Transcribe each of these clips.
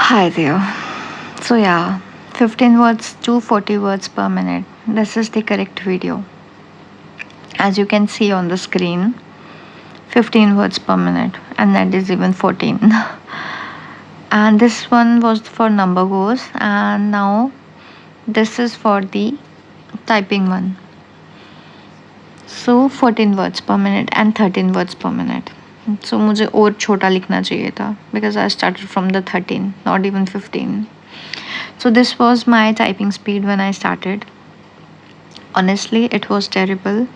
Hi there. So, yeah, 15 words to 40 words per minute. This is the correct video. As you can see on the screen, 15 words per minute, and that is even 14. And this one was for number goes, and now this is for the typing one. So, 14 words per minute and 13 words per minute. So, मुझे और छोटा लिखना चाहिए था because I started from the 13, not even 15. So, this was my typing speed when I started. Honestly, it was terrible.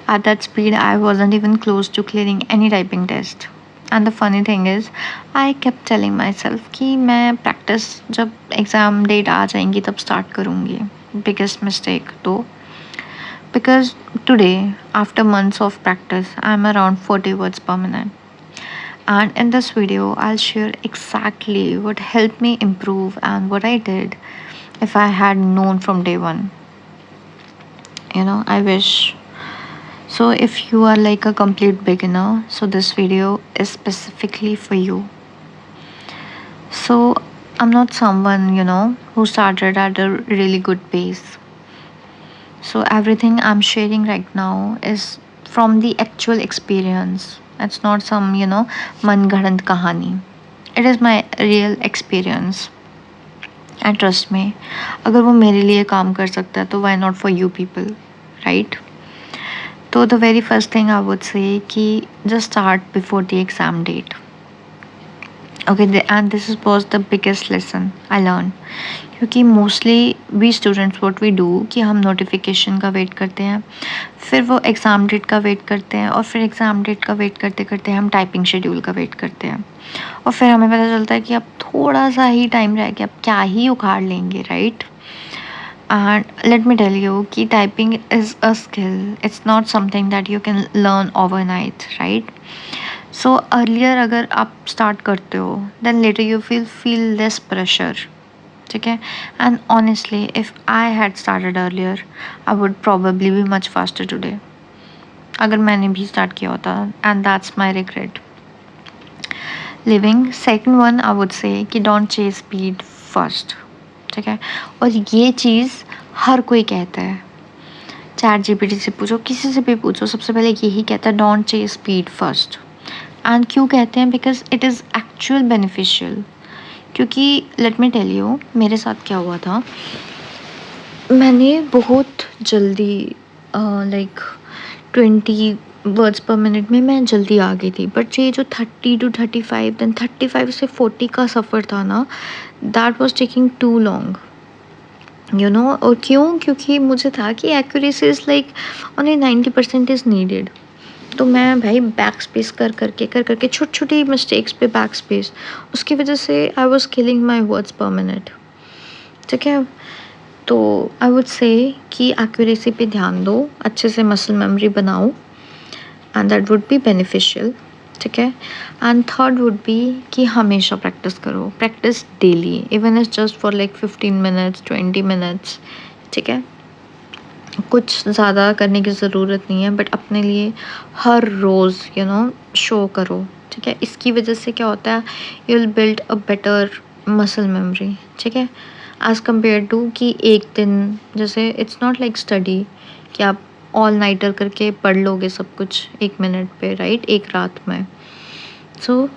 At that speed, I wasn't even close to clearing any typing test. And the funny thing is, I kept telling myself कि मैं practice जब exam date आ जाएंगी तब start करूँगी. Biggest mistake though. Because today, after months of practice, I'm around 40 words per minute. And in this video, I'll share exactly what helped me improve and what I did if I had known from day one. I wish. So, if you are like a complete beginner, so this video is specifically for you. So, I'm not someone, who started at a really good pace. So, everything I'm sharing right now is from the actual experience. It's not some, mangadant kahani. It is my real experience. And trust me, अगर वो मेरे लिए काम कर सकता है तो why not for you people, right? So the very first thing I would say कि just start before the exam date. Okay, and this was the biggest lesson I learned. क्योंकि mostly we students what we do कि हम notification का wait करते हैं, फिर वो exam date का वेट करते हैं, और फिर एग्ज़ाम डेट का वेट करते करते हम टाइपिंग शेड्यूल का वेट करते हैं, और फिर हमें पता चलता है कि अब थोड़ा सा ही टाइम रह गया, अब क्या ही उखाड़ लेंगे, right? And let me tell you कि typing is a skill. It's not something that you can learn overnight, right? So earlier अगर आप start करते हो, then later you feel less pressure. ठीक है? And honestly, if I had started earlier, I would probably be much faster today. अगर मैंने भी start किया होता, and that's my regret. Living second one, I would say कि don't chase speed first. ठीक है? और ये चीज़ हर कोई कहता है, ChatGPT से पूछो, किसी से भी पूछो, सबसे पहले यही कहता है don't chase speed first. And क्यों कहते हैं? Because it is actual beneficial. क्योंकि लेट मी टेल यू मेरे साथ क्या हुआ था. मैंने बहुत जल्दी लाइक 20 वर्ड्स पर मिनट में मैं जल्दी आ गई थी, बट ये जो 30 to 35 देन 35 से 40 का सफ़र था ना, that was taking too long. और क्यों? क्योंकि मुझे था कि accuracy is like only 90% is needed. तो मैं भाई बैक स्पेस कर करके छोटी छोटी मिस्टेक्स पे बैक स्पेस, उसकी वजह से I was killing my words पर मिनट. ठीक है? तो आई वुड से कि एक्यूरेसी पे ध्यान दो, अच्छे से मसल मेमोरी बनाओ, and that would be beneficial. ठीक है? एंड थर्ड वुड बी कि हमेशा प्रैक्टिस करो, practice daily, even is just for like 15 minutes 20 minutes. ठीक है? कुछ ज़्यादा करने की ज़रूरत नहीं है, बट अपने लिए हर रोज़ शो करो. ठीक है? इसकी वजह से क्या होता है, you will build a better muscle memory. ठीक है? एज़ कम्पेयर टू कि एक दिन, जैसे इट्स नॉट लाइक स्टडी कि आप ऑल नाइटर करके पढ़ लोगे सब कुछ 1 मिनट पे, राइट, एक रात में. सो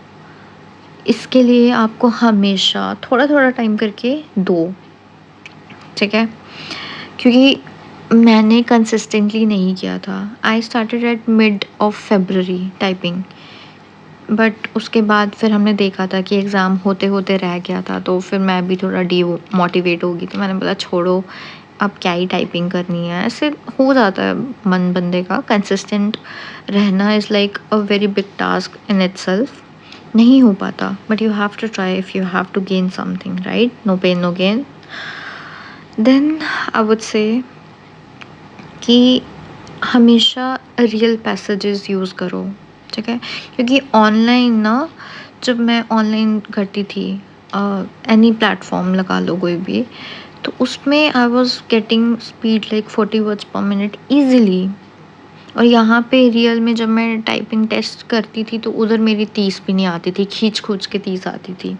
इसके लिए आपको हमेशा थोड़ा थोड़ा टाइम करके दो. ठीक है? क्योंकि मैंने कंसिस्टेंटली नहीं किया था. I started at mid of February typing, but उसके बाद फिर हमने देखा था कि एग्ज़ाम होते होते रह गया था, तो फिर मैं भी थोड़ा मोटिवेट होगी, तो मैंने बोला छोड़ो, अब क्या ही टाइपिंग करनी है. ऐसे हो जाता है मन बंदे का. कंसिस्टेंट रहना is like a very big task in itself. नहीं हो पाता, but you have to try if you have to gain something, right? No pain no gain. Then I would say कि हमेशा रियल पैसेजेस यूज़ करो. ठीक है? क्योंकि online ना, जब मैं ऑनलाइन करती थी, एनी प्लेटफॉर्म लगा लो कोई भी, तो उसमें I was getting speed like 40 words पर मिनट ईजिली. और यहाँ पे रियल में जब मैं टाइपिंग टेस्ट करती थी तो उधर मेरी 30 भी नहीं आती थी, खींच के 30 आती थी.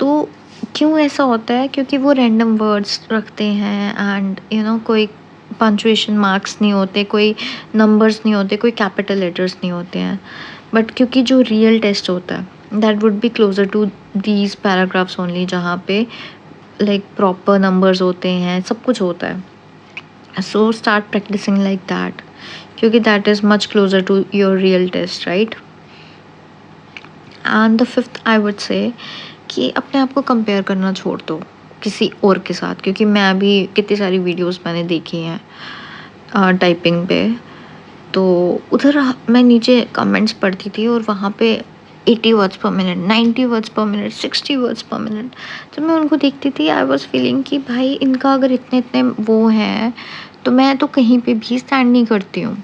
तो क्यों ऐसा होता है? क्योंकि वो रैंडम वर्ड्स रखते हैं एंड कोई पंक्चुएशन मार्क्स नहीं होते, कोई नंबर्स नहीं होते, कोई कैपिटल लेटर्स नहीं होते हैं। बट क्योंकि जो रियल टेस्ट होता है that would be closer to these paragraphs only, जहाँ पे लाइक प्रॉपर नंबर्स होते हैं, सब कुछ होता है। So start practicing like that, क्योंकि that is much closer to your real test, right? And the fifth I would say कि अपने आप को कंपेयर करना छोड़ दो किसी और के साथ, क्योंकि मैं भी कितनी सारी वीडियोस मैंने देखी हैं टाइपिंग पे। तो उधर मैं नीचे कमेंट्स पढ़ती थी और वहाँ पे 80 वर्ड्स पर मिनट, 90 वर्ड्स पर मिनट, 60 वर्ड्स पर मिनट। जब मैं उनको देखती थी आई वॉज फीलिंग कि भाई इनका अगर इतने इतने वो हैं तो मैं तो कहीं पे भी स्टैंड नहीं करती हूँ,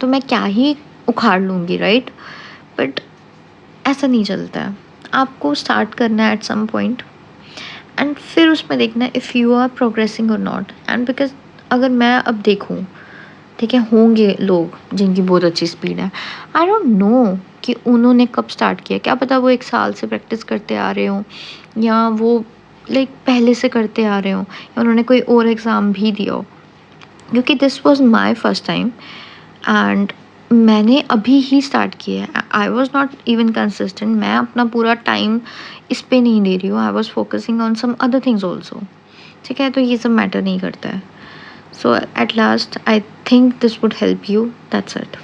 तो मैं क्या ही उखाड़ लूँगी, राइट? बट ऐसा नहीं चलता है। आपको स्टार्ट करना है एट सम पॉइंट एंड फिर उसमें देखना है इफ़ यू आर प्रोग्रेसिंग और नॉट। एंड बिकॉज अगर मैं अब देखूँ, ठीक है, होंगे लोग जिनकी बहुत अच्छी स्पीड है, आई डोंट नो कि उन्होंने कब स्टार्ट किया। क्या पता वो 1 साल से प्रैक्टिस करते आ रहे हों, या वो लाइक पहले से करते आ रहे हों, या उन्होंने कोई और एग्ज़ाम भी दिया हो। क्योंकि this was my first time and मैंने अभी ही स्टार्ट किया है। I was not even consistent. मैं अपना पूरा टाइम इस पे नहीं दे रही हूँ। I was focusing on some other things also, ठीक है? तो ये सब मैटर नहीं करता है। सो एट लास्ट आई थिंक दिस वुड हेल्प यू, दैट्स इट।